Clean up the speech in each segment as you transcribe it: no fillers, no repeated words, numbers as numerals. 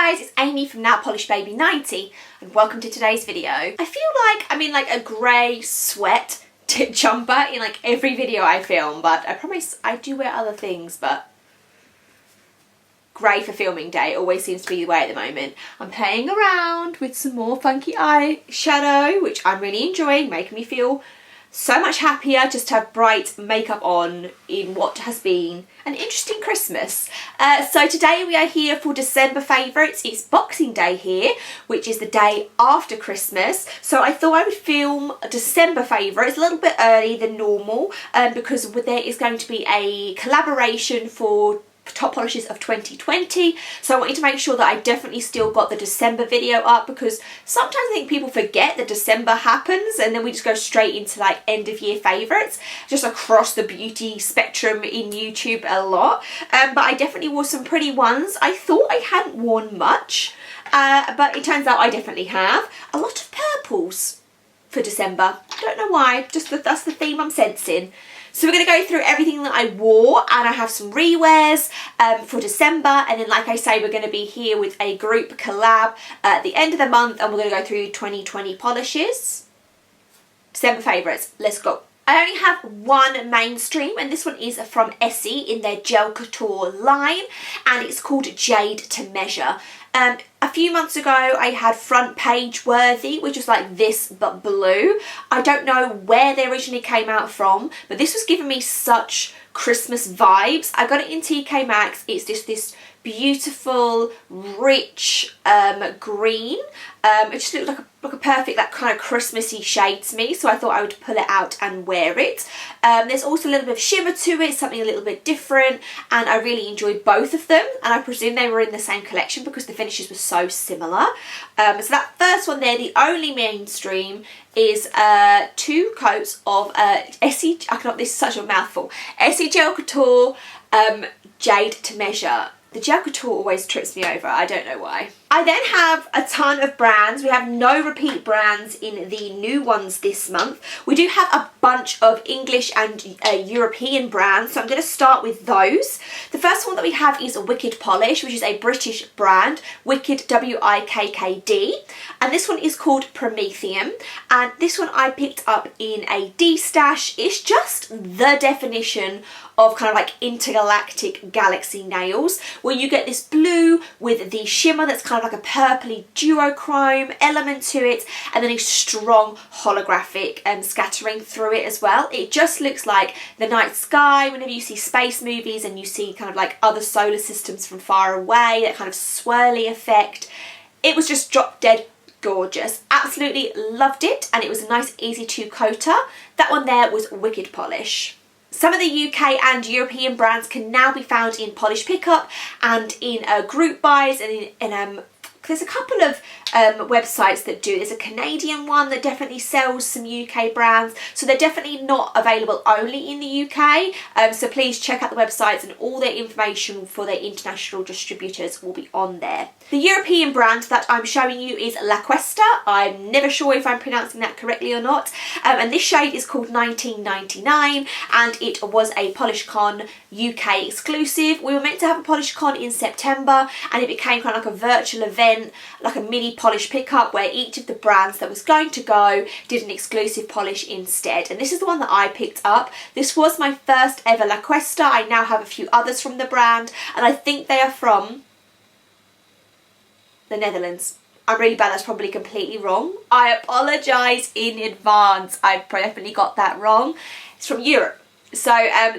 guys, it's Amy from Nail Polish Baby 90 and welcome to today's video. I feel like I'm in like a grey sweat jumper in like every video I film, but I promise I do wear other things, but grey for filming day always seems to be the way at the moment. I'm playing around with some more funky eyeshadow, which I'm really enjoying, making me feel so much happier just to have bright makeup on in what has been an interesting Christmas. So today we are here for December favourites. It's Boxing Day here, which is the day after Christmas. So I thought I would film a December favourites a little bit early than normal because there is going to be a collaboration for top polishes of 2020, so I wanted to make sure that I definitely still got the December video up, because sometimes I think people forget that December happens and then we just go straight into like end of year favourites just across the beauty spectrum in YouTube a lot. But I definitely wore some pretty ones. I thought I hadn't worn much, but it turns out I definitely have. A lot of purples for December. I don't know why, just that's the theme I'm sensing. So we're going to go through everything that I wore, and I have some rewears for December, and then like I say, we're going to be here with a group collab at the end of the month, and we're going to go through 2020 polishes. December favourites, let's go. I only have one mainstream, and this one is from Essie in their Gel Couture line, and it's called Jade To Measure. A few months ago I had Front Page Worthy, which was like this but blue. I don't know where they originally came out from, but this was giving me such Christmas vibes. I got it in TK Maxx. It's just this beautiful rich green. It just looked like a perfect, that kind of Christmassy shade to me, so I thought I would pull it out and wear it. There's also a little bit of shimmer to it, something a little bit different, and I really enjoyed both of them, and I presume they were in the same collection because the finishes were so similar. So that first one there, the only mainstream, is 2 coats of Essie, this is such a mouthful, Essie Gel Couture Jade To Measure. The Gel Couture always trips me over, I don't know why. I then have a ton of brands. We have no repeat brands in the new ones this month. We do have a bunch of English and European brands, so I'm going to start with those. The first one that we have is Wikkid Polish, which is a British brand, Wikkid, W-I-K-K-D, and this one is called Promethium, and this one I picked up in a D-stash. It's just the definition of kind of like intergalactic galaxy nails, where you get this blue with the shimmer that's kind of like a purpley duochrome element to it, and then a strong holographic scattering through it as well. It just looks like the night sky whenever you see space movies and you see kind of like other solar systems from far away, that kind of swirly effect. It was just drop dead gorgeous. Absolutely loved it, and it was a nice easy to coater. That one there was Wikkid Polish. Some of the UK and European brands can now be found in Polish Pickup and in group buys, and in there's a couple of websites that do. There's a Canadian one that definitely sells some UK brands, so they're definitely not available only in the UK, so please check out the websites, and all their information for their international distributors will be on there. The European brand that I'm showing you is Lacquester. I'm never sure if I'm pronouncing that correctly or not, and this shade is called 1999, and it was a PolishCon UK exclusive. We were meant to have a PolishCon in September, and it became kind of like a virtual event, like a mini polish pickup, where each of the brands that was going to go did an exclusive polish instead, and this is the one that I picked up. This was my first ever Lacquester. I now have a few others from the brand, and I think they are from the Netherlands. I'm really bad, that's probably completely wrong. I apologise in advance, I definitely got that wrong. It's from Europe. So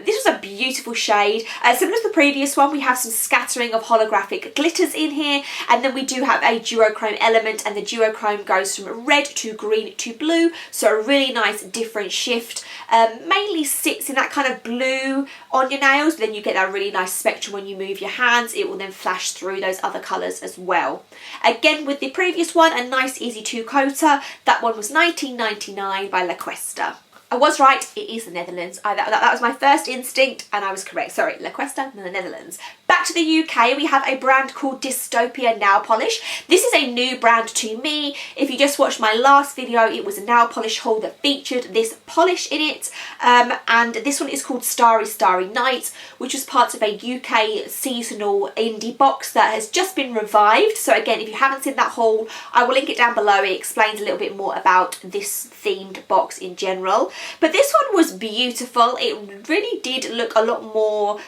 this was a beautiful shade. Similar to the previous one, we have some scattering of holographic glitters in here, and then we do have a duochrome element, and the duochrome goes from red to green to blue, so a really nice different shift. Mainly sits in that kind of blue on your nails, but then you get that really nice spectrum when you move your hands. It will then flash through those other colours as well. Again, with the previous one, a nice easy 2 coater. That one was 1999 by Lacquester. I was right, it is the Netherlands. That was my first instinct and I was correct. Sorry, Lacquester, the Netherlands. Back to the UK, we have a brand called Dystopia nail polish. This is a new brand to me. If you just watched my last video, it was a nail polish haul that featured this polish in it. And this one is called Starry Night, which was part of a UK seasonal indie box that has just been revived. So again, if you haven't seen that haul, I will link it down below. It explains a little bit more about this themed box in general. But this one was beautiful. It really did look a lot more...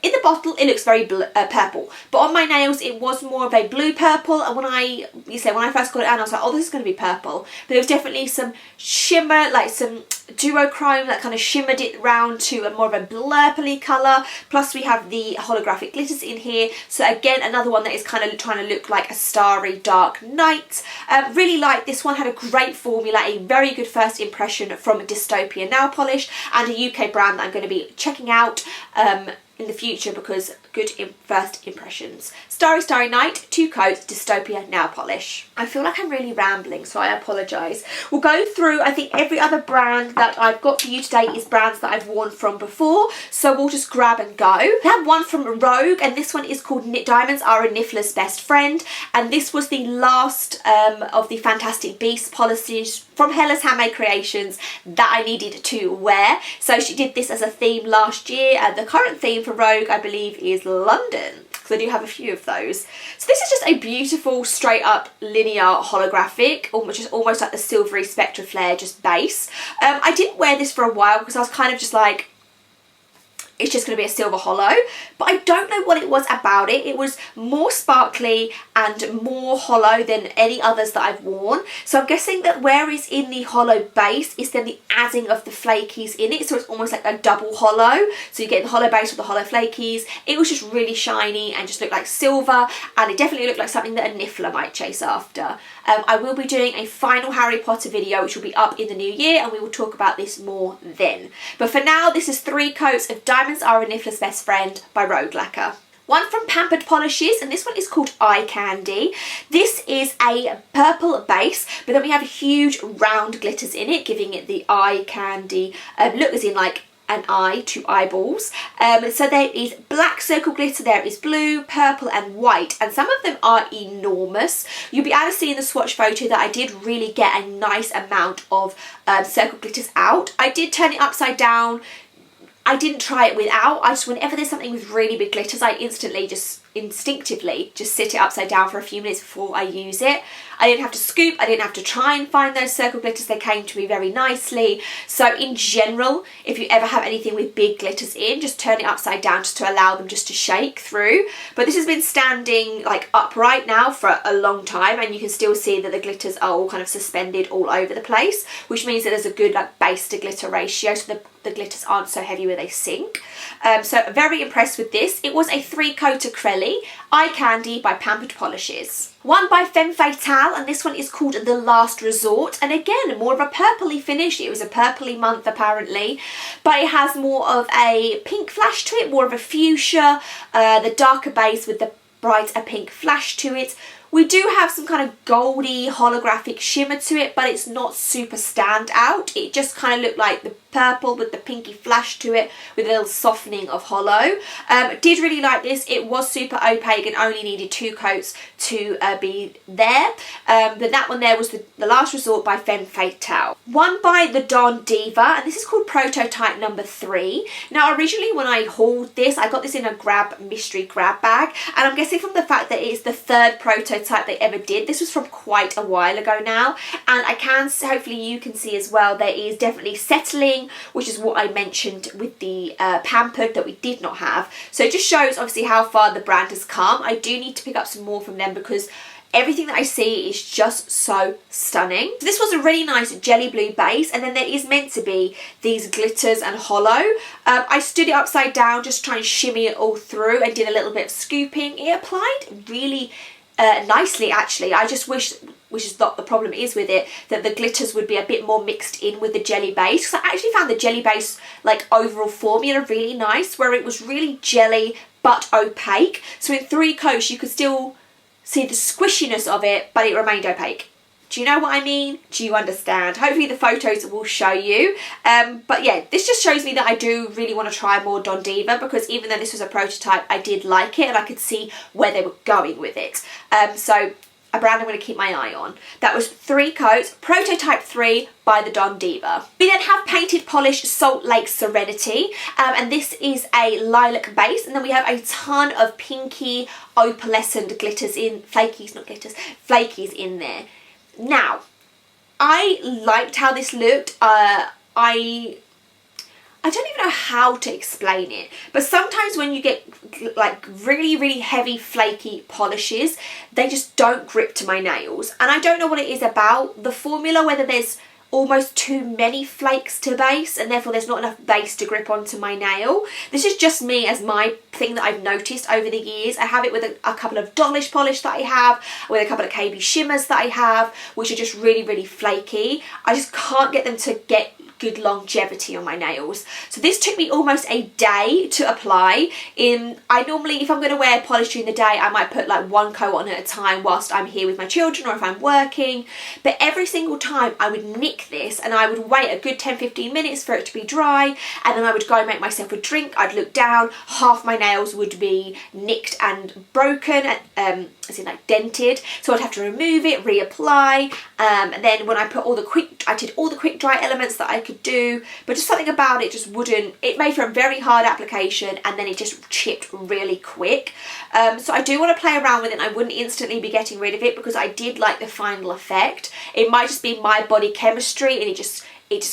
in the bottle it looks very purple, but on my nails it was more of a blue purple, and when I first got it on I was like, oh, this is going to be purple, but there was definitely some shimmer, like some duochrome that kind of shimmered it round to a more of a blurply colour, plus we have the holographic glitters in here, so again another one that is kind of trying to look like a starry dark night. Really like this one, had a great formula, a very good first impression from Dystopia nail polish, and a UK brand that I'm going to be checking out in the future because good first impressions. Starry Night 2-coat Dystopia nail polish. I feel like I'm really rambling, so I apologise. We'll go through, I think every other brand that I've got for you today is brands that I've worn from before, so we'll just grab and go. We have one from Rogue, and this one is called Diamonds Are a Niffler's Best Friend, and this was the last of the Fantastic Beasts policies from Hella's Handmade Creations that I needed to wear. So she did this as a theme last year, and the current theme for Rogue, I believe, is London, because I do have a few of those. So this is just a beautiful straight up linear holographic, almost like the silvery Spectra Flare just base. I didn't wear this for a while because I was kind of just like, it's just going to be a silver hollow, but I don't know what it was about it. It was more sparkly and more hollow than any others that I've worn. So I'm guessing that where it's in the hollow base is then the adding of the flakies in it. So it's almost like a double hollow. So you get the hollow base with the hollow flakies. It was just really shiny and just looked like silver. And it definitely looked like something that a Niffler might chase after. I will be doing a final Harry Potter video, which will be up in the new year, and we will talk about this more then. But for now, this is 3 coats of Diamonds Are a Niffler's Best Friend by Rogue Lacquer. One from Pampered Polishes, and this one is called Eye Candy. This is a purple base, but then we have huge round glitters in it, giving it the eye candy look, as in like an eye to eyeballs. So there is black circle glitter, there is blue, purple and white, and some of them are enormous. You'll be able to see in the swatch photo that I did really get a nice amount of circle glitters out. I did turn it upside down. I didn't try it without. I just, whenever there's something with really big glitters, I instinctively just sit it upside down for a few minutes before I use it. I didn't have to scoop, I didn't have to try and find those circle glitters, they came to me very nicely. So in general, if you ever have anything with big glitters in, just turn it upside down just to allow them just to shake through. But this has been standing like upright now for a long time, and you can still see that the glitters are all kind of suspended all over the place, which means that there's a good like base to glitter ratio, so the glitters aren't so heavy where they sink. So very impressed with this. It was a 3-coat acrylic Eye Candy by Pampered Polishes. One by Femme Fatale, and this one is called The Last Resort, and again more of a purpley finish. It was a purpley month apparently, but it has more of a pink flash to it, more of a fuchsia, the darker base with the brighter pink flash to it. We do have some kind of goldy holographic shimmer to it, but it's not super stand out. It just kind of looked like the purple with the pinky flash to it with a little softening of hollow. Did really like this. It was super opaque and only needed 2 coats to be there. But that one there was the Last Resort by Femme Fatale. One by the Don Deeva, and this is called Prototype number 3. Now originally when I hauled this, I got this in a mystery grab bag, and I'm guessing from the fact that it is the 3rd prototype they ever did. This was from quite a while ago now, and I can, hopefully you can see as well, there is definitely settling, which is what I mentioned with the Pampered that we did not have. So it just shows obviously how far the brand has come. I do need to pick up some more from them because everything that I see is just so stunning. This was a really nice jelly blue base, and then there is meant to be these glitters and hollow. I stood it upside down just trying to shimmy it all through and did a little bit of scooping. It applied really nicely actually. I just wish, which is what the problem is with it, that the glitters would be a bit more mixed in with the jelly base, because I actually found the jelly base like overall formula really nice, where it was really jelly but opaque. So in 3 coats you could still see the squishiness of it, but it remained opaque. Do you know what I mean? Do you understand? Hopefully the photos will show you. But yeah, this just shows me that I do really want to try more Don Deeva, because even though this was a prototype, I did like it and I could see where they were going with it. So a brand I'm going to keep my eye on. That was 3 coats, Prototype 3 by the Don Deeva. We then have Painted Polish Salt Lake Serenity, and this is a lilac base, and then we have a ton of pinky opalescent glitters in, flakies, not glitters, flakies in there. Now, I liked how this looked. I don't even know how to explain it, but sometimes when you get like really heavy flaky polishes, they just don't grip to my nails, and I don't know what it is about the formula, whether there's almost too many flakes to base and therefore there's not enough base to grip onto my nail. This is just me as my thing that I've noticed over the years. I have it with a couple of Dolish polish that I have, with a couple of KB shimmers that I have, which are just really flaky. I just can't get them to get good longevity on my nails. So this took me almost a day to apply. I normally, if I'm going to wear polish during the day, I might put like 1 coat on at a time whilst I'm here with my children or if I'm working, but every single time I would nick this and I would wait a good 10-15 minutes for it to be dry, and then I would go make myself a drink. I'd look down, half my nails would be nicked and broken, as in like dented, so I'd have to remove it, reapply, and then when I put I did all the quick dry elements that I could do, but just something about it just wouldn't, it made for a very hard application and then it just chipped really quick. So I do want to play around with it. I wouldn't instantly be getting rid of it because I did like the final effect. It might just be my body chemistry and it just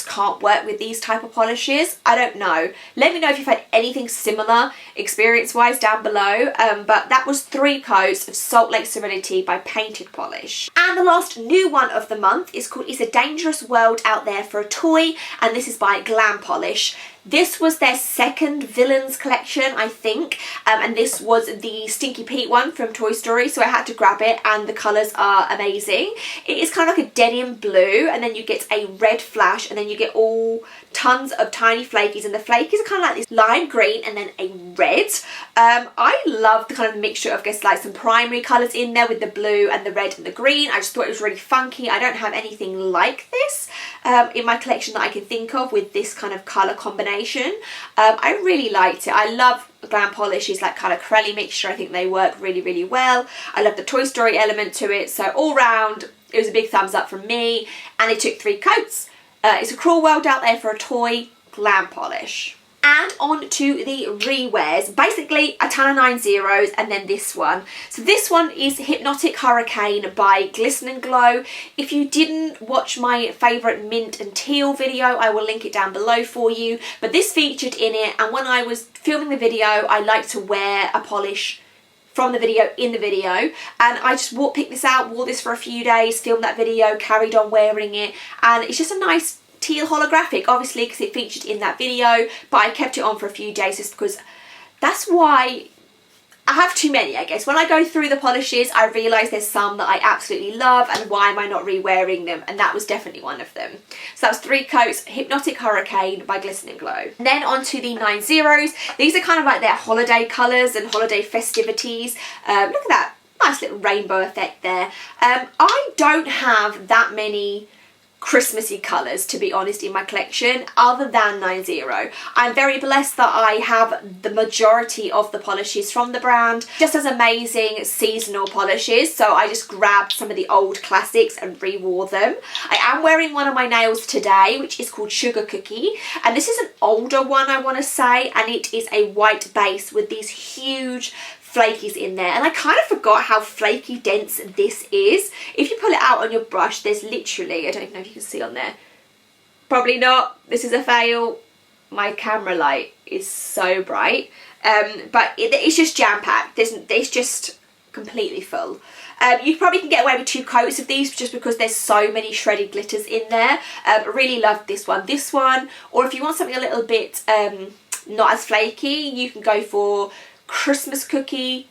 can't work with these type of polishes. I don't know. Let me know if you've had anything similar experience wise down below. But that was 3 coats of Salt Lake Serenity by Painted Polish. And the last new one of the month is called It's a Dangerous World Out There for a Toy, and this is by Glam Polish. This was their second Villains collection, I think, and this was the Stinky Pete one from Toy Story, so I had to grab it, and the colours are amazing. It is kind of like a denim blue, and then you get a red flash, and then you get all tons of tiny flakies, and the flakies are kind of like this lime green and then a red. I love the kind of mixture of, I guess, like some primary colours in there with the blue and the red and the green. I just thought it was really funky. I don't have anything like this in my collection that I can think of with this kind of colour combination. I really liked it. I love Glam Polish's like colour corelli mixture. I think they work really well. I love the Toy Story element to it, so all round it was a big thumbs up from me, and it took 3 coats. It's a cruel world out there for a toy, Glam Polish. And on to the rewears, basically a ton of 9 zeros and then this one. So this one is Hpnotic Hurricane by Glisten and Glow. If you didn't watch my favourite mint and teal video, I will link it down below for you. But this featured in it, and when I was filming the video, I like to wear a polish from the video in the video, and I just picked this out, wore this for a few days, filmed that video, carried on wearing it, and it's just a nice teal holographic, obviously because it featured in that video, but I kept it on for a few days just because that's why I have too many, I guess. When I go through the polishes, I realise there's some that I absolutely love, and why am I not re-wearing them? And that was definitely one of them. So that was 3 coats, Hpnotic Hurricane by Glisten and Glow. And then on to the 9 zeros. These are kind of like their holiday colours and holiday festivities. Look at that nice little rainbow effect there. I don't have that many Christmassy colours, to be honest, in my collection other than 9 zero. I'm very blessed that I have the majority of the polishes from the brand, just as amazing seasonal polishes, so I just grabbed some of the old classics and re-wore them. I am wearing one on my nails today, which is called Sugar Cookie, and this is an older one, I want to say, and it is a white base with these huge flakies in there, and I kind of forgot how flaky dense this is. If you pull it out on your brush, there's literally, I don't even know if you can see on there, probably not, this is a fail, my camera light is so bright, but it's just jam-packed. It's just completely full. You probably can get away with 2 coats of these just because there's so many shredded glitters in there. I really love this one, or if you want something a little bit not as flaky, you can go for Christmas Cookie,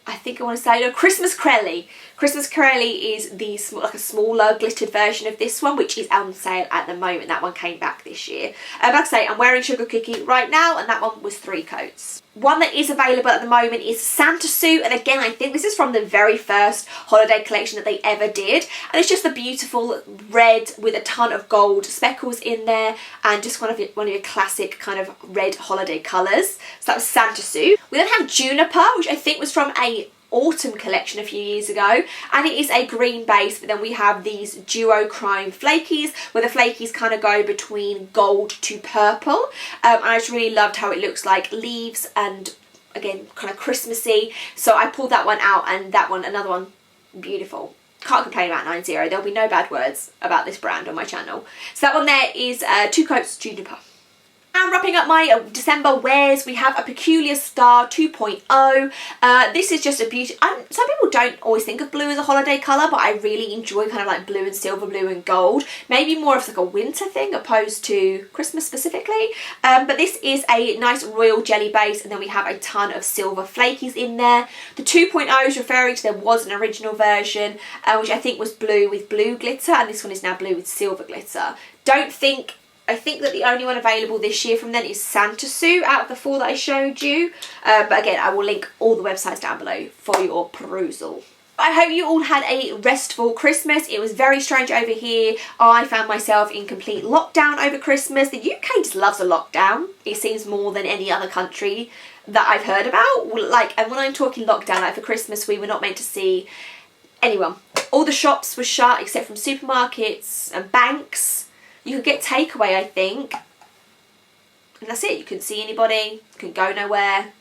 I think I want to say, no, Christmas Corelli. Christmas Corelli is the like a smaller glittered version of this one, which is on sale at the moment. That one came back this year. Like I say, I'm wearing Sugar Cookie right now, and that one was 3 coats. One that is available at the moment is Santa Suit, and again I think this is from the very first holiday collection that they ever did, and it's just a beautiful red with a ton of gold speckles in there, and just one of your classic kind of red holiday colours. So that was Santa Suit. We then have Juniper, which I think was from a autumn collection a few years ago, and it is a green base, but then we have these duochrome flakies where the flakies kind of go between gold to purple, and I just really loved how it looks like leaves and again kind of Christmassy, so I pulled that one out, and that one, another one, beautiful. Can't complain about 90. There'll be no bad words about this brand on my channel. So that one there is Two Coats Juniper. And wrapping up my December wears, we have a Peculiar Star 2.0. This is just a beauty. Some people don't always think of blue as a holiday colour, but I really enjoy kind of like blue and silver, blue and gold. Maybe more of like a winter thing opposed to Christmas specifically. But this is a nice royal jelly base, and then we have a ton of silver flakies in there. The 2.0 is referring to there was an original version, which I think was blue with blue glitter, and this one is now blue with silver glitter. I think that the only one available this year from then is Santa Suit out of the 4 that I showed you. But again, I will link all the websites down below for your perusal. I hope you all had a restful Christmas. It was very strange over here. I found myself in complete lockdown over Christmas. The UK just loves a lockdown. It seems more than any other country that I've heard about. Like, and when I'm talking lockdown, like for Christmas, we were not meant to see anyone. All the shops were shut except from supermarkets and banks. You could get takeaway, I think, and that's it. You couldn't see anybody, couldn't go nowhere.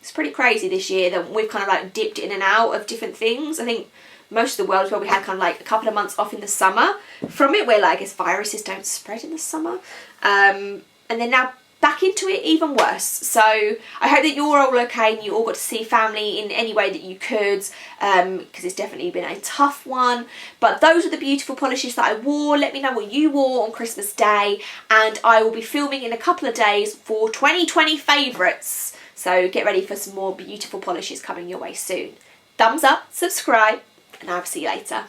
It's pretty crazy this year that we've kind of like dipped in and out of different things. I think most of the world probably had kind of like a couple of months off in the summer from it, where like I guess viruses don't spread in the summer, and then now back into it even worse. So I hope that you're all okay and you all got to see family in any way that you could, because it's definitely been a tough one. But those are the beautiful polishes that I wore. Let me know what you wore on Christmas Day, and I will be filming in a couple of days for 2020 favourites. So get ready for some more beautiful polishes coming your way soon. Thumbs up, subscribe, and I'll see you later.